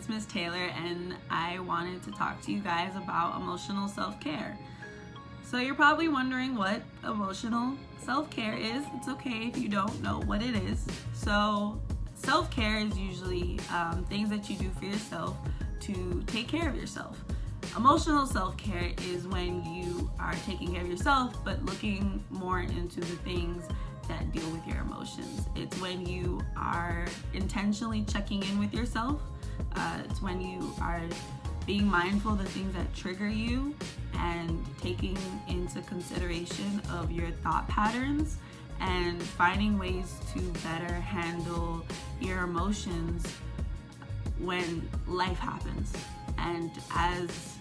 it's Miss Taylor, and I wanted to talk to you guys about emotional self-care. So you're probably wondering what emotional self-care is. It's okay if you don't know what it is. So self-care is usually things that you do for yourself to take care of yourself. Emotional self-care is when you are taking care of yourself but looking more into the things that deal with your emotions. It's when you are intentionally checking in with yourself. It's when you are being mindful of the things that trigger you and taking into consideration of your thought patterns and finding ways to better handle your emotions when life happens. And as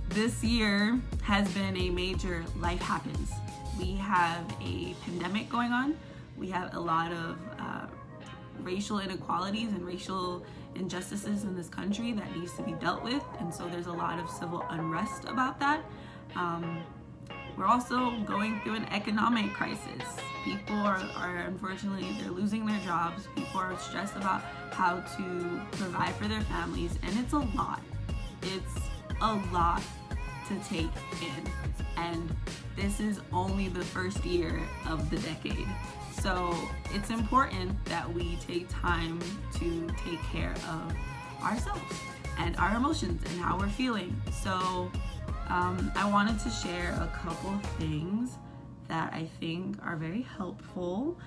this year has been a major life happens. We have a pandemic going on. We have a lot of racial inequalities and racial injustices in this country that needs to be dealt with. And so there's a lot of civil unrest about that. We're also going through an economic crisis. People are unfortunately, they're losing their jobs. People are stressed about how to provide for their families. And it's a lot. It's a lot to take in. And this is only the first year of the decade. So it's important that we take time to take care of ourselves and our emotions and how we're feeling. So I wanted to share a couple of things that I think are very helpful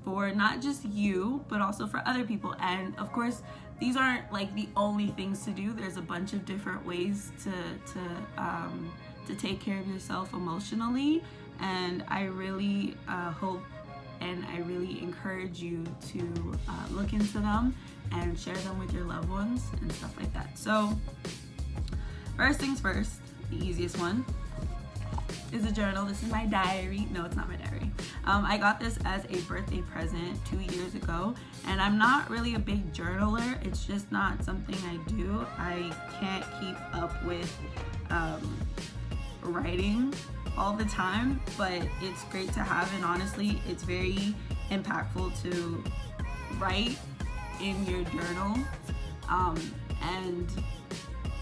for not just you, but also for other people. And of course, these aren't like the only things to do. There's a bunch of different ways to take care of yourself emotionally. And I really hope and I really encourage you to look into them and share them with your loved ones and stuff like that. So first things first, the easiest one is a journal. This is my diary. No, it's not my diary. I got this as a birthday present 2 years ago, and I'm not really a big journaler. It's just not something I do. I can't keep up with writing all the time, but it's great to have, and honestly, it's very impactful to write in your journal, and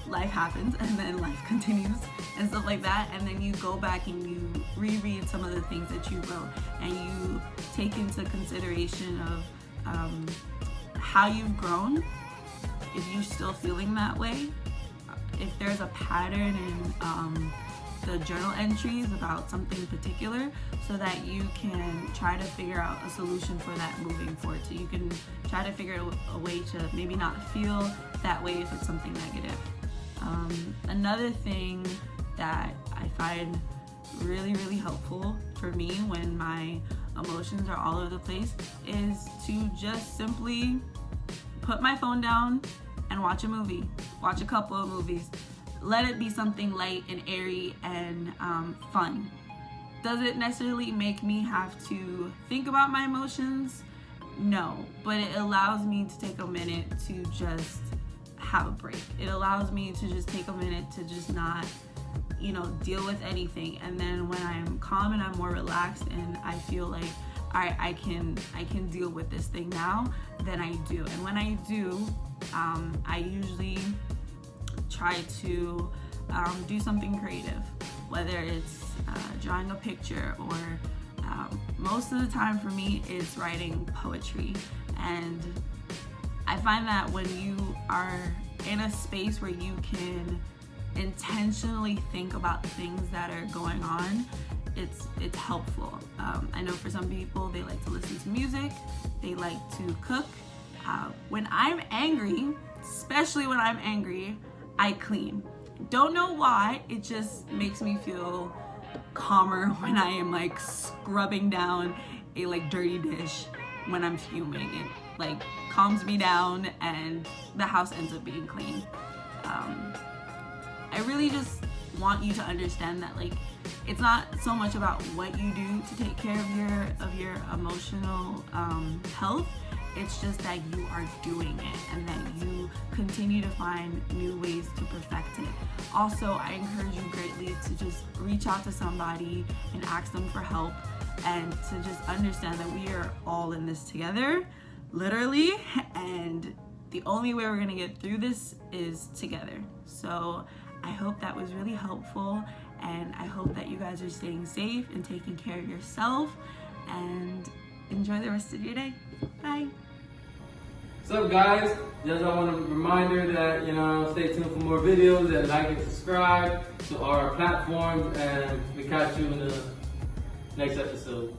life happens and then life continues and stuff like that, and then you go back and you reread some of the things that you wrote and you take into consideration of how you've grown, if you're still feeling that way, if there's a pattern in the journal entries about something particular, so that you can try to figure out a solution for that moving forward. So you can try to figure out a way to maybe not feel that way if it's something negative. Another thing that I find really, really helpful for me when my emotions are all over the place is to just simply put my phone down and watch a movie, watch a couple of movies. Let it be something light and airy and fun. Does it necessarily make me have to think about my emotions? No, but it allows me to take a minute to just have a break. It allows me to just take a minute to just not, deal with anything. And then when I'm calm and I'm more relaxed and I feel like, all right, I can deal with this thing now, then I do. And when I do, I usually try to do something creative, whether it's drawing a picture or most of the time for me it's writing poetry. And I find that when you are in a space where you can intentionally think about the things that are going on, it's helpful. I know for some people they like to listen to music, they like to cook. When I'm angry, especially when I'm angry, I clean. Don't know why, it just makes me feel calmer when I am like scrubbing down a dirty dish when I'm fuming. It calms me down and the house ends up being clean. I really just want you to understand that it's not so much about what you do to take care of your emotional health. It's just that you are doing it and that you continue to find new ways to perfect it. Also, I encourage you greatly to just reach out to somebody and ask them for help, and to just understand that we are all in this together, literally, and the only way we're gonna get through this is together. So I hope that was really helpful, and I hope that you guys are staying safe and taking care of yourself, and enjoy the rest of your day. Bye. What's up, guys? Just I want a reminder that, stay tuned for more videos, and like and subscribe to our platforms, and we catch you in the next episode.